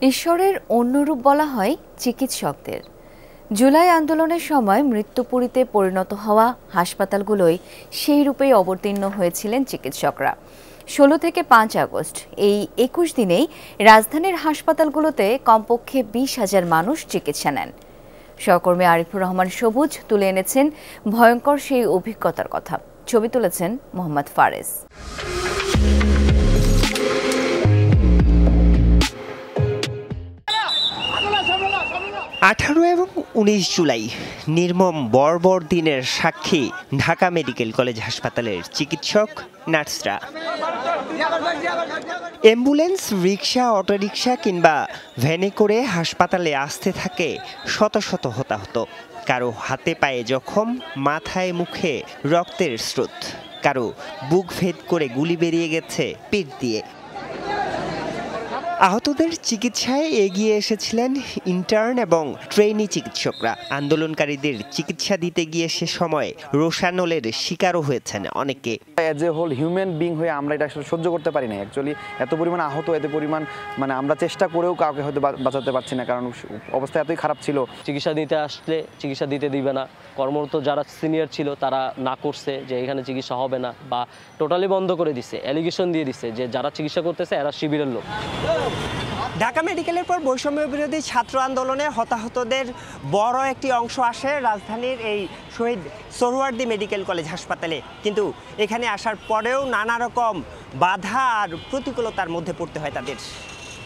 ঈশ্বরের অন্য রূপ বলা হয় চিকিৎসকদের। জুলাই আন্দোলনের সময় মৃত্যুপুরীতে পরিণত হওয়া হাসপাতালগুলোই সেই রূপেই অবতীর্ণ হয়েছিলেন চিকিৎসকরা। ১৬ থেকে ৫ আগস্ট এই ২১ দিনেই রাজধানীর হাসপাতালগুলোতে কমপক্ষে ২০,০০০ মানুষ চিকিৎসা নেন। সহকর্মী আরিফুর রহমান সবুজ তুলে এনেছেন ভয়ঙ্কর সেই অভিজ্ঞতার কথা। ছবি তুলেছেন মোহাম্মদ ফারেজ। ১৮ এবং ১৯ জুলাই নির্মম বর্বর দিনের সাক্ষী ঢাকা মেডিকেল কলেজ হাসপাতালের চিকিৎসক, নার্সরা। অ্যাম্বুলেন্স, রিকশা, অটোরিকশা কিংবা ভ্যানে করে হাসপাতালে আসতে থাকে শত শত হতাহত। কারো হাতে পায়ে জখম, মাথায় মুখে রক্তের স্রোত, কারো বুক ভেদ করে গুলি বেরিয়ে গেছে পিঠ দিয়ে। আহতদের চিকিৎসায় এগিয়ে এসেছিলেন ইন্টার্ন এবং ট্রেনি চিকিৎসকরা। আন্দোলনকারীদের চিকিৎসা দিতে গিয়ে সে সময় রোশানলের শিকারও হয়েছেন অনেকে। As a whole human being হয়ে আমরা এটা আসলে সহ্য করতে পারি না। অ্যাকচুয়ালি এত পরিমাণ আহত, এত পরিমাণ আমরা চেষ্টা করেও কাউকে হয়তো বাঁচাতে পারছি না, কারণ অবস্থা এতই খারাপ ছিল। চিকিৎসা দিতে আসলে চিকিৎসা দিতে দিবে না। কর্মরত যারা সিনিয়র ছিল তারা না করছে যে এখানে চিকিৎসা হবে না, বা টোটালি বন্ধ করে দিছে, অ্যালিগেশন দিয়ে দিছে যে যারা চিকিৎসা করতেছে এরা শিবিরের লোক। ঢাকা মেডিকেলের পর বৈষম্য বিরোধী ছাত্র আন্দোলনে হতাহতদের বড় একটি অংশ আসে রাজধানীর এই শহীদ সোহরাওয়ার্দী মেডিকেল কলেজ হাসপাতালে। কিন্তু এখানে আসার পরেও নানা রকম বাধা আর প্রতিকূলতার মধ্যে পড়তে হয় তাদের।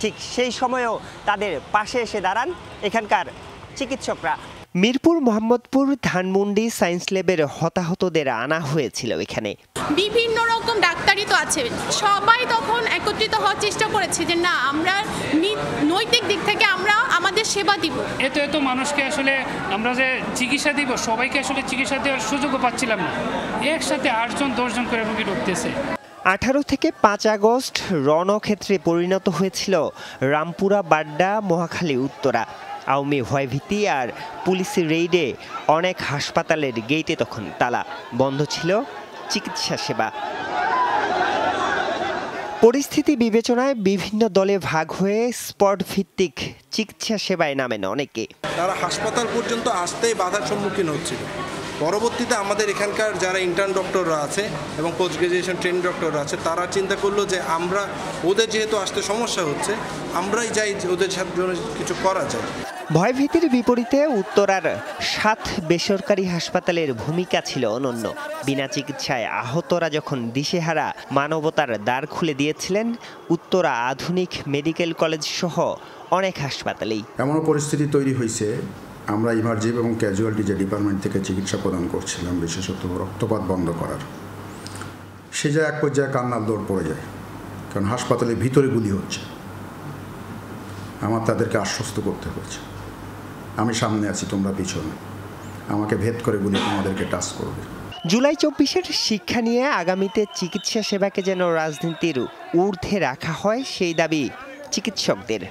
ঠিক সেই সময়েও তাদের পাশে এসে দাঁড়ান এখানকার চিকিৎসকরা। মিরপুর, মোহাম্মদপুর, ধানমন্ডি সায়েন্স ল্যাবের হতাহতদের আনা হয়েছিল এখানে। বিভিন্ন রকম ডাক্তারই তো আছে, সবাই তখন একত্রিত হওয়ার চেষ্টা করেছে যে না, আমরা নৈতিক দিক থেকে আমরা আমাদের সেবা দিব। এত মানুষকে আসলে আমরা যে চিকিৎসা দিব, সবাইকে আসলে চিকিৎসা দেওয়ার সুযোগও পাচ্ছিলাম না। একসাথে 8জন 10জন করে রোগী ঢুকতেছে। 18 থেকে 5 আগস্ট রণক্ষেত্রে পরিণত হয়েছিল রামপুরা, বাড্ডা, মহাখালী, উত্তরা। আওয়ামী ভয়ভীতি আর পুলিশের রেইডে অনেক হাসপাতালের গেইটে তখন তালা, বন্ধ ছিল চিকিৎসা সেবা। পরিস্থিতি বিবেচনায় বিভিন্ন দলে ভাগ হয়ে স্পট ভিত্তিক চিকিৎসা সেবায় নামেন অনেকে। তারা হাসপাতাল পর্যন্ত আসতেই বাধার সম্মুখীন হচ্ছিল। পরবর্তীতে আমাদের এখানকার যারা ইন্টার্ন ডক্টররা আছে এবং পোস্ট গ্রাজুয়েশন ট্রেন ডক্টররা আছে, তারা চিন্তা করলো যে আমরা ওদের যেহেতু আসতে সমস্যা হচ্ছে, আমরাই যাই ওদের সাথে কিছু করা যায়। ভয়ভীতির বিপরীতে উত্তরার 7 বেসরকারি হাসপাতালের ভূমিকা ছিল অনন্য। বিনা চিকিৎসায় আহতরা যখন দিশেহারা, মানবতার দ্বার খুলে দিয়েছিলেন উত্তরা আধুনিক মেডিকেল কলেজ সহ অনেক হাসপাতালেই। এমন পরিস্থিতি তৈরি হয়েছে, আমরা ইমার্জেন্সি এবং ক্যাজুয়ালিটি যে ডিপার্টমেন্ট থেকে চিকিৎসা প্রদান করছিলাম, বিশেষত রক্তপাত বন্ধ করার, সে যা এক পর্যায়ে কান্নার দৌড় পড়ে যায়, কারণ হাসপাতালের ভিতরে গুলি হচ্ছে। আমার তাদেরকে আশ্বস্ত করতে হয়েছে, আমি সামনে আছি, তোমরা পিছনে, আমাকে ভেদ করে গুলি তোমাদেরকে টাচ করবে। জুলাই 24-এর শিক্ষা নিয়ে আগামীতে চিকিৎসা সেবাকে যেন রাজনীতির ঊর্ধ্বে রাখা হয়, সেই দাবি চিকিৎসকদের।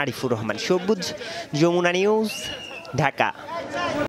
আরিফুর রহমান সবুজ, যমুনা নিউজ, ঢাকা।